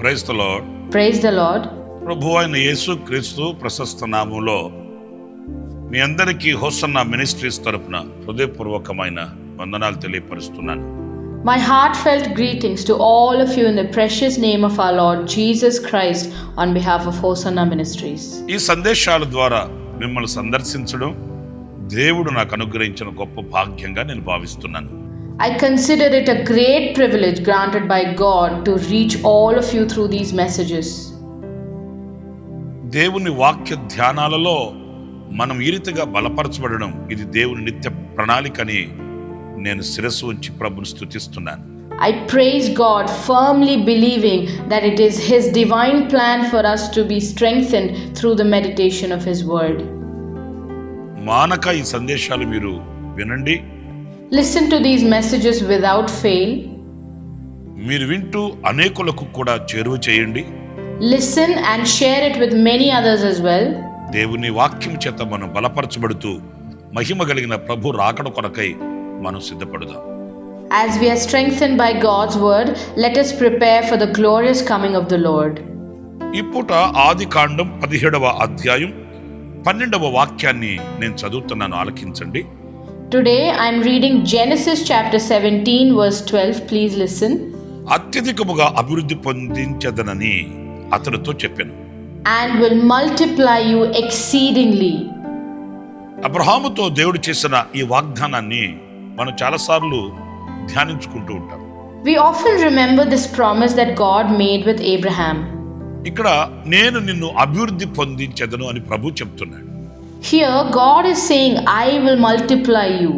Praise the Lord. Praise the Lord. ప్రభు అయిన యేసు క్రీస్తు ప్రశస్త నామములో మీ అందరికీ హోసన్నా మినిస్ట్రీస్ తరపున హృదయపూర్వకమైన వందనాలు తెలియపరుస్తున్నాను. My heartfelt greetings to all of you in the precious name of our Lord Jesus Christ on behalf of Hosanna Ministries. ఈ సందేశాల ద్వారా మిమ్మల్ని సందర్శించడం దేవుడు నాకు అనుగ్రహించిన గొప్ప భాగ్యంగా నేను భావిస్తున్నాను. I consider it a great privilege granted by God to reach all of you through these messages. దేవుని వాక్య ధ్యానాలలో మనం ఈ రీతిగా బలపరచబడడం ఇది దేవుని నిత్య ప్రణాళికని నేను శిరస్సు ఉంచి ప్రభుని స్తుతిస్తున్నాను. I praise God, firmly believing that it is His divine plan for us to be strengthened through the meditation of His word. మానక ఈ సందేశాలు మీరు వినండి. Listen to these messages without fail. మీరు వింటూ అనేకులకు కూడా చేరువ చేయండి. Listen and share it with many others as well. దేవుని వాక్యం చేత మనం బలపరచబడుతూ మహిమ కలిగిన ప్రభు రాకడ కొరకై మనం సిద్ధపడుదాం. As we are strengthened by God's word, let us prepare for the glorious coming of the Lord. ఈ పూట ఆదికాండం 17వ అధ్యాయం 12వ వాక్యాన్ని నేను చదువుతున్నాను, ఆలకించండి. Today I am reading Genesis chapter 17 verse 12. Please listen. అత్యధికముగా అభివృద్ధి పొందించదనని అతనితో చెప్పాను. And will multiply you exceedingly. అబ్రహాముతో దేవుడు చేసిన ఈ వాగ్దానాన్ని మనం చాలాసార్లు ధ్యానించుకుంటూ ఉంటాం. We often remember this promise that God made with Abraham. ఇక్కడ నేను నిన్ను అభివృద్ధి పొందించదను అని ప్రభు చెప్తున్నాడు. Here God is saying, I will multiply you.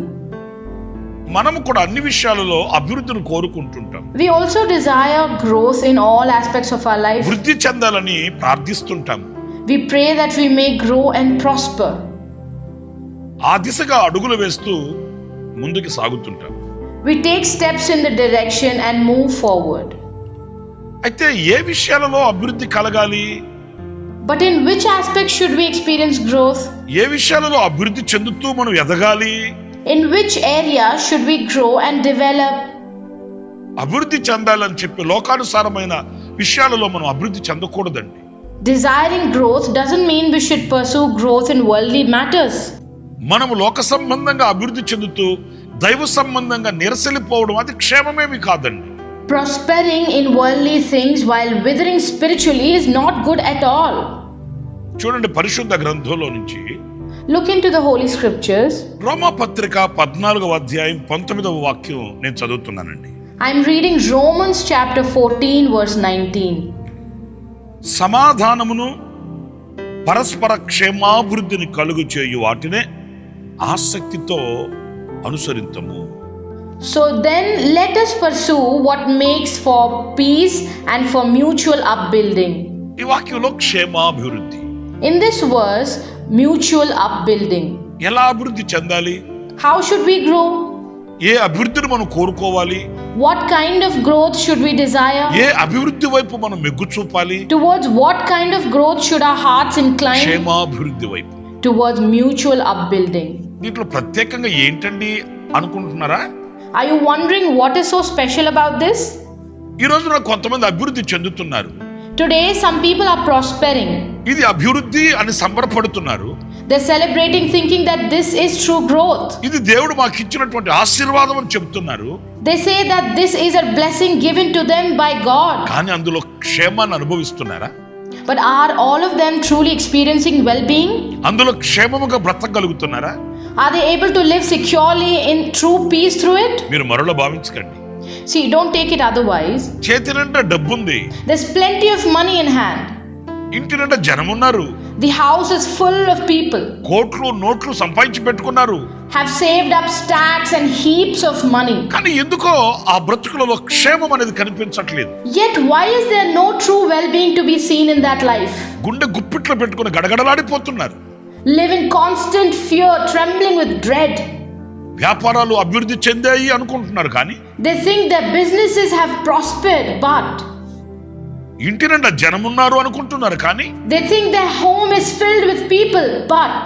మనము కూడా అన్ని విషయాలలో అభివృద్ధిని కోరుకుంటుంటాం. We also desire growth in all aspects of our life. వృద్ధి చెందాలని ప్రార్థిస్తుంటాం. We pray that we may grow and prosper. ఆ దిశగా అడుగులు వేస్తూ ముందుకు సాగుతుంటాం. We take steps in the direction and move forward. అయితే ఏ విషయాలలో అభివృద్ధి కలగాలి? But in which aspect should we experience growth? ఏ విషయాలలో అభివృద్ధి చెందుతూ మనం ఎదగాలి? In which area should we grow and develop? అభివృద్ధి చెందాలని చెప్పి లోకానుసారమైన విషయాలలో మనం అభివృద్ధి చెందకూడదండి. Desiring growth doesn't mean we should pursue growth in worldly matters. మనము లోక సంబంధంగా అభివృద్ధి చెందుతూ దైవ సంబంధంగా నిరసలిపోవడం అది క్షేమమేమి కాదండి. Prospering in worldly things while withering spiritually is not good at all. చూడండి, పరిశుద్ధ గ్రంథంలో నుంచి Look into the Holy Scriptures. రోమా పత్రిక 14వ అధ్యాయం 19వ వాక్యం నేను చదువుతున్నానండి. I'm reading Romans chapter 14 verse 19. సమాధానమును పరస్పర క్షేమాభివృద్ధిని కలుగు చేయు వాటినే ఆసక్తితో అనుసరింతము. So then let us pursue what makes for peace and for mutual upbuilding. ఈ వాక్యంలో క్షేమాభివృద్ధి. In this verse, mutual upbuilding. ఎలా అభివృద్ధి చెందాలి? How should we grow? ఏ అభివృద్ధిని మనం కోరుకోవాలి? What kind of growth should we desire? ఏ అభివృద్ధి వైపు మనం మెగ్గు చూపాలి? Towards what kind of growth should our hearts incline? క్షేమాభివృద్ధి వైపు. Towards mutual upbuilding. దీంట్లో ప్రత్యేకంగా ఏంటండి అనుకుంటున్నారా? Are you wondering what is so special about this? ఈ రోజున కొంతమంది అభివృద్ధి చెందుతున్నారు. Today some people are prospering. ఇది అభివృద్ధి అని సంబరపడుతున్నారు. They're celebrating thinking that this is true growth. ఇది దేవుడు మాకు ఇచ్చినటువంటి ఆశీర్వాదం అని చెప్తున్నారు. They say that this is a blessing given to them by God. కానీ అందులో క్షేమాన్ని అనుభవిస్తున్నారా? But are all of them truly experiencing well-being? అందులో క్షేమముగా బ్రతకగలుగుతున్నారా? Are they able to live securely in true peace through it? మీరు మరలా భావించకండి. See, don't take it otherwise. చేతి నిండా డబ్బుంది, There's plenty of money in hand. ఇంటి నిండా జనమున్నారు, The house is full of people, కోట్లు నోట్లు సంపాదించి పెట్టుకున్నారు. have saved up stacks and heaps of money. కానీ ఎందుకో ఆ బ్రతుకులలో క్షేమం అనేది కనిపించట్లేదు. Yet why is there no true well-being to be seen in that life? గుండె గుప్పిట్లో పెట్టుకుని గడగడలాడిపోతున్నారు. Live in constant fear, trembling with dread. వ్యాపారాలు అభివృద్ధి చెందాయి అనుకుంటున్నారు, కానీ They think their businesses have prospered, but ఇంటి నిండా జనమున్నారు అనుకుంటున్నారు, కానీ they think their home is filled with people, but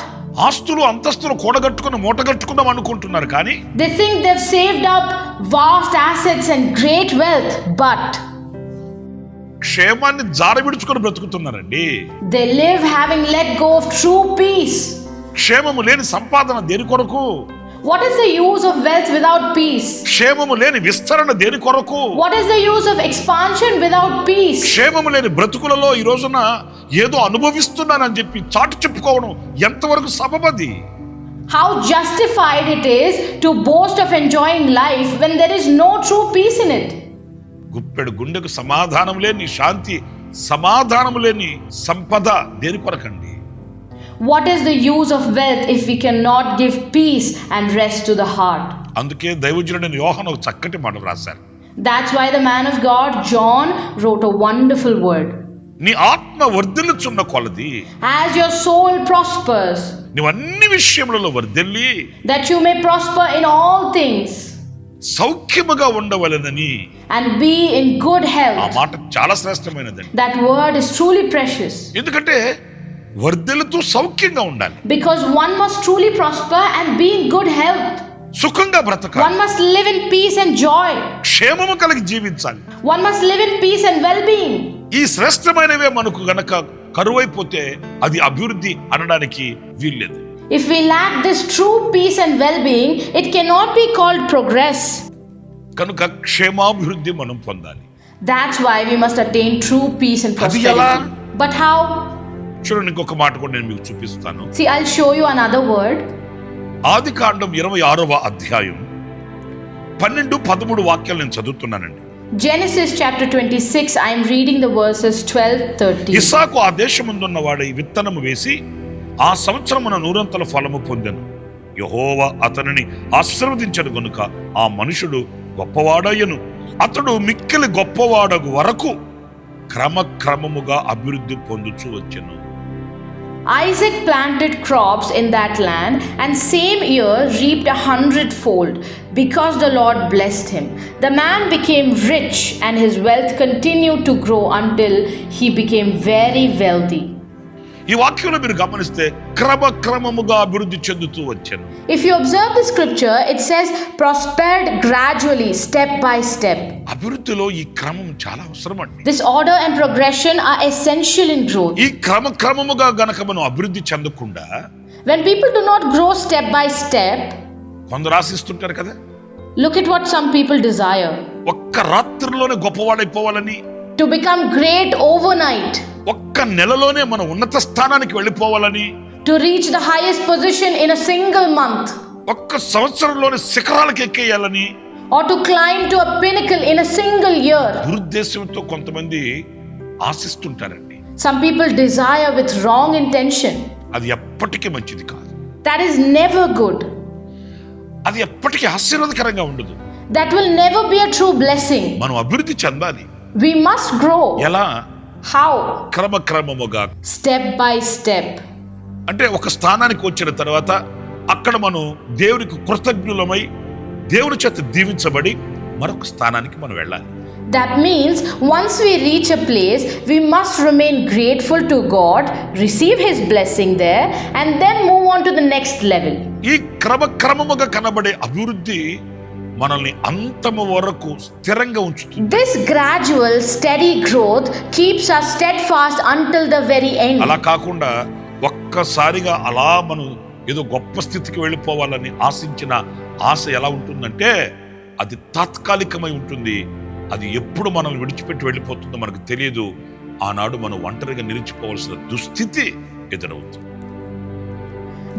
ఆస్తులు అంతస్తులు కూడగట్టుకుని మూటగట్టుకుందాం అనుకుంటున్నారు, కానీ they think they've saved up vast assets and great wealth, but క్షేమాన్ని జారవిడుచుకొని బ్రతుకుతున్నారండి. They live having let go of true peace. క్షేమము లేని సంపాదన దేని కొరకు? What is the use of wealth without peace? క్షేమము లేని విస్తరణ దేని కొరకు? What is the use of expansion without peace? క్షేమము లేని బ్రతుకులలో ఈ రోజున ఏదో అనుభవిస్తున్నానని చెప్పి చాటు చెప్పుకోవడం ఎంతవరకు సబబది? How justified it is to boast of enjoying life when there is no true peace in it. గుప్పెడు గుండెకు సమాధానం లేని శాంతి, సమాధానం లేని సంపద దేని కొరకండి? What is the use of wealth if we cannot give peace and rest to the heart? అందుకే దైవజనుడైన యోహాను ఒక చక్కటి మాట రాశారు. That's why the man of God, John, wrote a wonderful word. నీ ఆత్మ వర్ధిల్లుచున్న కొలది, As your soul prospers, నువ్వు అన్ని విషయములలో వర్ధిల్లి that you may prosper in all things సౌఖ్యముగా ఉండవలెనని. and be in good ఆ health. మాట చాలా శ్రేష్టమైనదండి. That word is truly precious ఎందుకంటే వర్ధిల్లుతూ సౌఖ్యంగా ఉండాలి. because one must truly prosper and be in good health. సుఖంగా బ్రతకాలి. One must live in peace and joy. క్షేమము కలిగి జీవించాలి. One must live in peace and well-being. ఈ శ్రేష్టమైనవే మనకు గనక కరువైపోతే అది అభివృద్ధి అనడానికి వీల్లేదు. If we lack this true peace and well-being, it cannot be called progress. కనుక క్షేమాభివృద్ధి మనం పొందాలి. That's why we must attain true peace and అది ఎలా? prosperity. But how? చూడండి, ఇంకొక మాట కూడా నేను మీకు చూపిస్తాను. See, I'll show you another word. ఆదికాండం 26వ అధ్యాయం 12-13 వాక్యాలు నేను చదువుతున్నానండి. Genesis chapter 26, I'm reading the verses 12-13. ఇస్సాకు ఆ దేశమందున్న వాడు ఈ విత్తనము వేసి ఆ సంవత్సరమున 100 ఫలము పొందెను. యెహోవా అతనిని ఆశీర్వదించెను గనుక ఆ మనుషుడు గొప్పవాడయ్యను. అతడు మిక్కిలి గొప్పవాడగు వరకు క్రమక్రమముగా అభివృద్ధి పొందుచు వచ్చెను. Isaac planted crops in that land and same year reaped 100-fold because the Lord blessed him. The man became rich and his wealth continued to grow until he became very wealthy. ఈ వాక్యంలో మీరు గమనిస్తే క్రమక్రమముగా అభివృద్ధి చెందుతూ వచ్చాను. If you observe the scripture, it says prospered gradually, step by step. అభివృద్ధిలో ఈ క్రమం చాలా అవసరం అండి. This order and progression are essential in growth. ఈ క్రమక్రమముగా గనక మనం అభివృద్ధి చెందకుండా, When people do not grow step by step, కొందరు ఆశిస్తుంటారు కదా, look at what some people desire. ఒక్క రాత్రిలోనే గొప్పవాడైపోవాలని, To become great overnight, ఒక్క నెలలోనే మనం ఉన్నత స్థానానికి వెళ్ళిపోవాలని, to reach the highest position in a single month, ఒక్క సంవత్సరంలోనే శిఖరాలకు ఎక్కేయాలని, or to climb to a pinnacle in a single year. దురుద్దేశంతో కొంతమంది ఆశిస్తుంటారండి. Some people desire with wrong intention. అది ఎప్పటికీ మంచిది కాదు. That is never good. అది ఎప్పటికీ ఆశీర్వాదకరంగా ఉండదు. That will never be a true blessing. మనం అభివృద్ధి చెందాలి. We must grow. ఎలా? How? క్రమక్రమముగా, Step by step. అంటే ఒక స్థానానికి వచ్చిన తర్వాత అక్కడ మనం దేవునికి కృతజ్ఞులమై దేవుని చేత దీవించబడి మరొక స్థానానికి మనం వెళ్ళాలి. That means once we reach a place, we must remain grateful to God, receive His blessing there, and then move on to the next level. ఈ క్రమక్రమముగా కనబడే అభివృద్ధి మనల్ని అంతము వరకు స్థిరంగా ఉంచుతుంది. This gradual, steady growth keeps us steadfast until the very end. అలా కాకుండా ఒక్కసారిగా అలా మనం ఏదో గొప్ప స్థితికి వెళ్ళిపోవాలని ఆశించిన ఆశ ఎలా ఉంటుందంటే అది తాత్కాలికమై ఉంటుంది. అది ఎప్పుడు మనల్ని విడిచిపెట్టి వెళ్ళిపోతుందో మనకు తెలియదు. ఆనాడు మనం ఒంటరిగా నిలిచిపోవాల్సిన దుస్థితి ఎదురవుతుంది.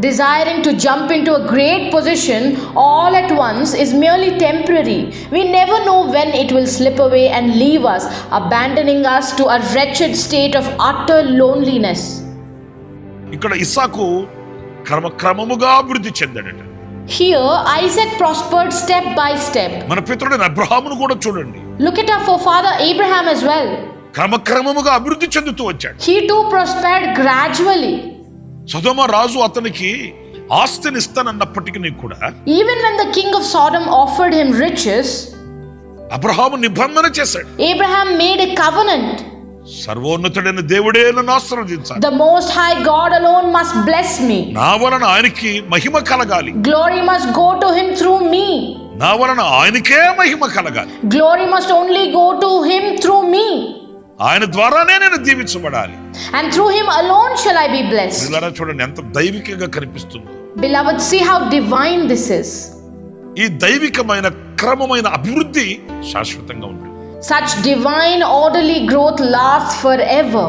Desiring to jump into a great position all at once is merely temporary. We never know when it will slip away and leave us, abandoning us to a wretched state of utter loneliness. ఇక్కడ ఇస్సాకు క్రమక్రమముగా అభివృద్ధి చెందాడట. Here, Isaac prospered step by step. మన పితరుడైన అబ్రహామును కూడా చూడండి. Look at our forefather Abraham as well. క్రమక్రమముగా అభివృద్ధి చెందుతూ వచ్చాడు. He too prospered gradually. సొదొమ రాజు అతనికి ఆస్తిని ఇస్తానన్నప్పటికీ కూడా, Even when the king of Sodom offered him riches, Abraham నిబంధన చేశాడు. Abraham made a covenant. సర్వోన్నతుడైన దేవుడే నన్ను ఆశీర్వదించాలి. The Most High God alone must bless me. నా వలన ఆయనకి మహిమ కలగాలి. Glory must go to him through me. నా వలన ఆయనకే మహిమ కలగాలి. Glory must only go to him through me. ఆయన ద్వారానే నేను దీవించబడాలి. And through him alone shall I be blessed. పిల్లరా చూడండి ఎంత దైవికంగా కనిపిస్తుందో. Beloved, see how divine this is. ఈ దైవికమైన క్రమమైన అభివృద్ధి శాశ్వతంగా ఉంటుంది. Such divine orderly growth lasts forever.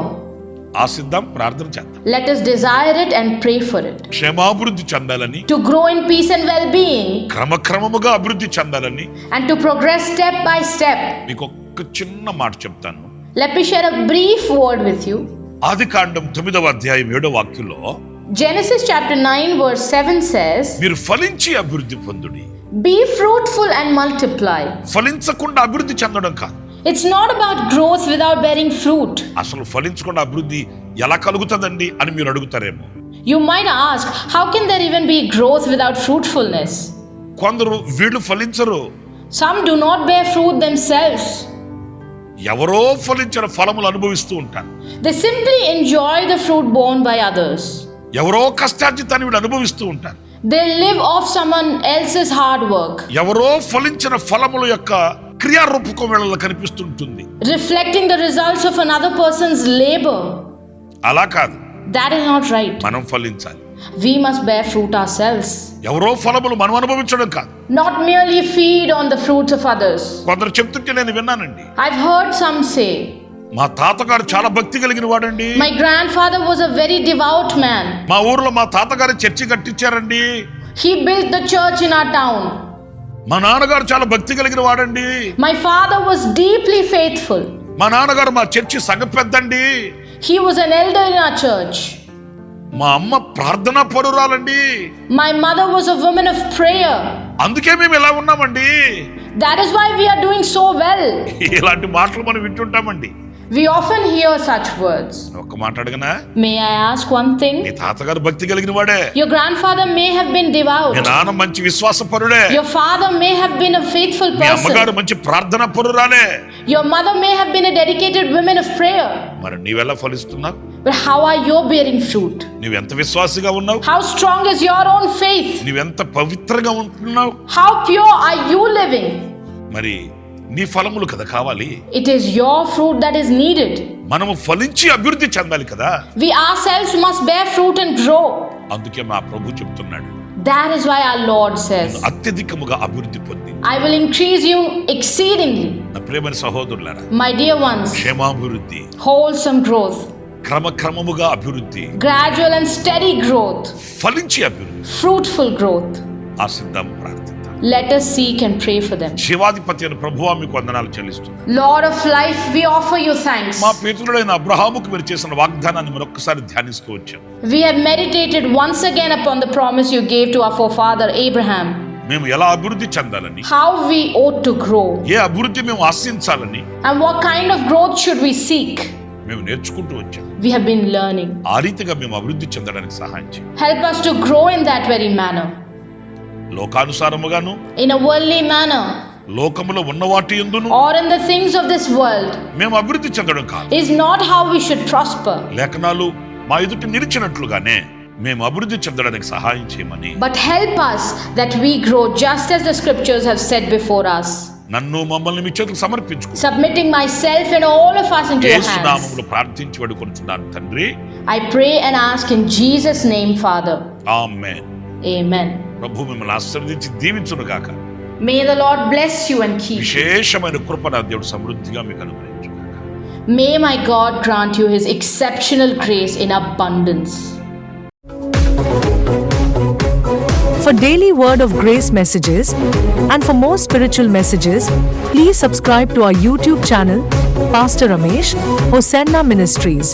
ఆశిద్దాం, ప్రార్థన చేద్దాం. Let us desire it and pray for it. క్షేమాభివృద్ధి చెందాలని, To grow in peace and well-being, క్రమక్రమముగా అభివృద్ధి చెందాలని. and to progress step by step. మీకు ఒక చిన్న మాట చెప్తాను. Let me share a brief word with you. ఆదికాండం 9వ అధ్యాయం 7వ వాక్యంలో Genesis chapter 9 verse 7 says, మీరు ఫలించి అభివృద్ధి పొందుడి. Be fruitful and multiply. ఫలించకుండా అభివృద్ధి చెందడం కాదు. It's not about growth without bearing fruit. అసలు ఫలించకుండా అభివృద్ధి ఎలా కలుగుతుందండి అని మీరు అడుగుతారేమో. You might ask, how can there even be growth without fruitfulness? కొందరు వీళ్ళు ఫలించరు. Some do not bear fruit themselves. ఎవరో ఫలించిన ఫలములు అనుభవిస్తూ ఉంటారు. They simply enjoy the fruit borne by others. ఎవరో కష్టార్జితాన్ని వీళ్ళు అనుభవిస్తూ ఉంటారు. They live off someone else's hard work, ఎవరో ఫలించిన ఫలముల యొక్క క్రియారూపకం వీళ్ళలో కనిపిస్తుంటుంది. reflecting the results of another person's labor. అలా కాదు. That is not right. మనం ఫలించాలి. We must bear fruit ourselves, ఎవరో ఫలములు మనం అనుభవించడం కాదు. not merely feed on the fruits of others. కొందరు చెప్తుంటే నేను విన్నానండి. I've heard some say, మా తాతగారు చాలా భక్తి కలిగిన వాడండి. my grandfather was a very devout man. మా ఊర్లో మా తాతగారు church కట్టించారండి. He built the church in our town. మా నాన్నగారు చాలా భక్తి కలిగిన వాడండి. My father was deeply faithful. మా నాన్నగారు మా చర్చి సంఘ పెద్దండి. He was an elder in our church. మా అమ్మ ప్రార్థనా పరురాలండి. My mother was a woman of prayer. అందుకే మేము ఇలా ఉన్నామండి. That is why we are doing so well. ఇలాంటి మాటలు మనం వింటుంటామండి. We often hear such words. ఒక్క మాట అడగనా? May I ask one thing? నీ తాతగారు భక్తి కలిగిన వాడే. Your grandfather may have been devout. మీ నాన్న మంచి విశ్వాసపరుడే. Your father may have been a faithful మీ అమ్మగారు person. మంచి ప్రార్థనా పరురాలే. Your mother may have been a dedicated woman of prayer. మరి నీవెలా ఫలిస్తున్నావు? But how are you bearing fruit? నువ్వెంత విశ్వాసిగా ఉన్నావు? How strong is your own faith? నువ్వెంత పవిత్రంగా ఉంటున్నావు? How pure are you living? మరి నీ ఫలములు కదా కావాలి. It is your fruit that is needed. మనము ఫలించి అభివృద్ధి చెందాలి కదా. We ourselves must bear fruit and grow. అందుకే మా ప్రభు చెప్తున్నాడు, That is why our Lord says, అత్యధికముగా అభివృద్ధి పొంది I will increase you exceedingly. నా ప్రియమైన సహోదరులారా, My dear ones, క్షేమాభివృద్ధి, wholesome growth, క్రమక్రమముగా అభివృద్ధి, gradual and steady growth, ఫలించి అభివృద్ధి, fruitful growth. ఆశిద్దాం, ప్రార్థిద్దాం. Let us seek and pray for them. శివాధిపతి అయిన ప్రభువా మీకు వందనాలు చెల్లిస్తున్నాను. Lord of life, we offer you thanks. మా పితరుడైన అబ్రహాముకు మీరు చేసిన వాగ్దానాన్ని మరొకసారి ధ్యానిస్తూ వచ్చాం. We have meditated once again upon the promise you gave to our forefather Abraham. మేము ఎలా అభివృద్ధి చెందాలని, How we ought to grow, ఏ అభివృద్ధి మేము ఆశించాలని and what kind of growth should we seek. మేము నేర్చుకుంటూ వచ్చాం. We have been learning. ఆ రీతిగా మేము అభివృద్ధి చెందడానికి సహాయం చేయండి. Help us to grow in that very manner. లోకానుసారముగాను, In a worldly manner, లోకములో ఉన్న వాటి యందును or in the things of this world, మేము అభివృద్ధి చెందడం కాదు. is not how we should prosper. లేఖనాలు మా ఎదుట నిలిచినట్లుగానే మేము అభివృద్ధి చెందడానికి సహాయం చేయమని, But help us that we grow just as the scriptures have said before us. నన్ను మమ్మల్ని మీ చేతులకు సమర్పించుకో. Submitting myself and all of us into your Yesu hands. నామములో ప్రార్థించి వేడుకొనుచున్నాను తండ్రి. I pray and ask in Jesus' name, Father. Amen. Amen. ప్రభు మిమ్మల్ని ఆశీర్వదించి దీవించును గాక. May the Lord bless you and keep you. విశేషమైన కృప నా దేవుడు సమృద్ధిగా మీకు అనుగ్రహించును గాక. May my God grant you his exceptional grace in abundance. For daily Word of Grace messages and for more spiritual messages, please subscribe to our YouTube channel, Pastor Ramesh, Hosanna Ministries.